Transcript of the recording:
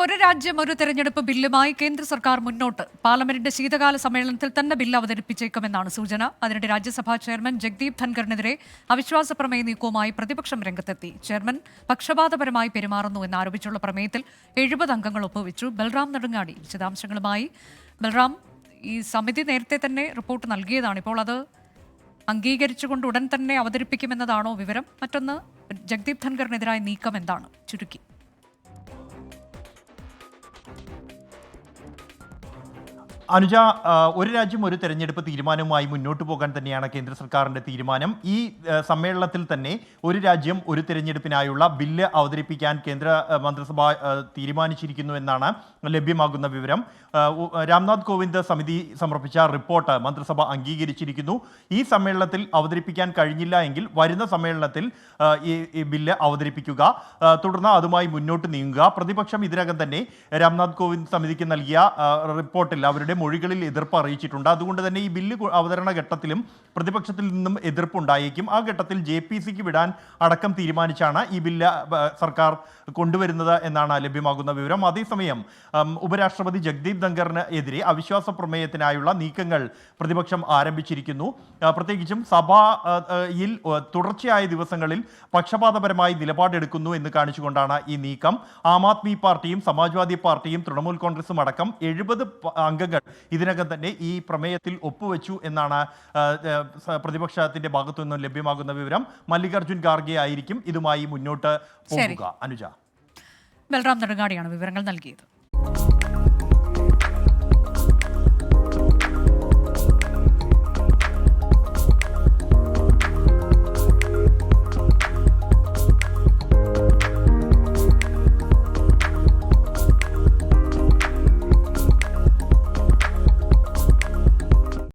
ഒരു രാജ്യം ഒരു തെരഞ്ഞെടുപ്പ് ബില്ലുമായി കേന്ദ്ര സർക്കാർ മുന്നോട്ട്. പാർലമെന്റിന്റെ ശീതകാല സമ്മേളനത്തിൽ തന്നെ ബില്ല് അവതരിപ്പിച്ചേക്കുമെന്നാണ് സൂചന. അതിനിടെ രാജ്യസഭാ ചെയർമാൻ ജഗ്ദീപ് ധൻഖറിനെതിരെ അവിശ്വാസ പ്രമേയ നീക്കവുമായി പ്രതിപക്ഷം രംഗത്തെത്തി. ചെയർമാൻ പക്ഷപാതപരമായി പെരുമാറുന്നു എന്നാരോപിച്ചുള്ള പ്രമേയത്തിൽ 70 അംഗങ്ങൾ ഒപ്പുവെച്ചു. ബൽറാം നെടുങ്ങാടി വിശദാംശങ്ങളുമായി. ബൽറാം, ഈ സമിതി നേരത്തെ തന്നെ റിപ്പോർട്ട് നൽകിയതാണ്. ഇപ്പോൾ അത് അംഗീകരിച്ചുകൊണ്ട് ഉടൻ തന്നെ അവതരിപ്പിക്കുമെന്നതാണോ വിവരം? മറ്റൊന്ന്, ജഗ്ദീപ് ധൻഖറിനെതിരായ നീക്കം എന്താണ്? ചുരുക്കി. അനുജ, ഒരു രാജ്യം ഒരു തെരഞ്ഞെടുപ്പ് തീരുമാനവുമായി മുന്നോട്ട് പോകാൻ തന്നെയാണ് കേന്ദ്ര സർക്കാരിന്റെ തീരുമാനം. ഈ സമ്മേളനത്തിൽ തന്നെ ഒരു രാജ്യം ഒരു തെരഞ്ഞെടുപ്പിനായുള്ള ബില്ല് അവതരിപ്പിക്കാൻ കേന്ദ്ര മന്ത്രിസഭ തീരുമാനിച്ചിരിക്കുന്നു എന്നാണ് ലഭ്യമാകുന്ന വിവരം. രാംനാഥ് കോവിന്ദ് സമിതി സമർപ്പിച്ച റിപ്പോർട്ട് മന്ത്രിസഭ അംഗീകരിച്ചിരിക്കുന്നു. ഈ സമ്മേളനത്തിൽ അവതരിപ്പിക്കാൻ കഴിഞ്ഞില്ല എങ്കിൽ വരുന്ന സമ്മേളനത്തിൽ ഈ ബില്ല് അവതരിപ്പിക്കുക, തുടർന്ന് അതുമായി മുന്നോട്ട് നീങ്ങുക. പ്രതിപക്ഷം ഇതിനകം തന്നെ രാംനാഥ് കോവിന്ദ് സമിതിക്ക് നൽകിയ റിപ്പോർട്ടിൽ അവരുടെ മൊഴികളിൽ എതിർപ്പ് അറിയിച്ചിട്ടുണ്ട്. അതുകൊണ്ട് തന്നെ ഈ ബില്ല് അവതരണ ഘട്ടത്തിലും പ്രതിപക്ഷത്തിൽ നിന്നും എതിർപ്പുണ്ടായേക്കും. ആ ഘട്ടത്തിൽ JPCക്ക് വിടാൻ അടക്കം തീരുമാനിച്ചാണ് ഈ ബില്ല് സർക്കാർ കൊണ്ടുവരുന്നത് എന്നാണ് ലഭ്യമാകുന്ന വിവരം. അതേസമയം ഉപരാഷ്ട്രപതി ജഗ്ദീപ് ധൻഖറിന് എതിരെ അവിശ്വാസ പ്രമേയത്തിനായുള്ള നീക്കങ്ങൾ പ്രതിപക്ഷം ആരംഭിച്ചിരിക്കുന്നു. പ്രത്യേകിച്ചും സഭയിൽ തുടർച്ചയായ ദിവസങ്ങളിൽ പക്ഷപാതപരമായി നിലപാടെടുക്കുന്നു എന്ന് കാണിച്ചുകൊണ്ടാണ് ഈ നീക്കം. ആം ആദ്മി പാർട്ടിയും സമാജ്വാദി പാർട്ടിയും തൃണമൂൽ കോൺഗ്രസും അടക്കം 70 അംഗങ്ങൾ ഇതിനകം തന്നെ ഈ പ്രമേയത്തിൽ ഒപ്പുവെച്ചു എന്നാണ് പ്രതിപക്ഷത്തിന്റെ ഭാഗത്തു നിന്നും ലഭ്യമാകുന്ന വിവരം. മല്ലികാർജുൻ ഖാർഗെ ആയിരിക്കും ഇതുമായി മുന്നോട്ട് പോകുക. അനുജ, ബൽറാം നെടുങ്ങാടിയാണ് വിവരങ്ങൾ നൽകിയത്.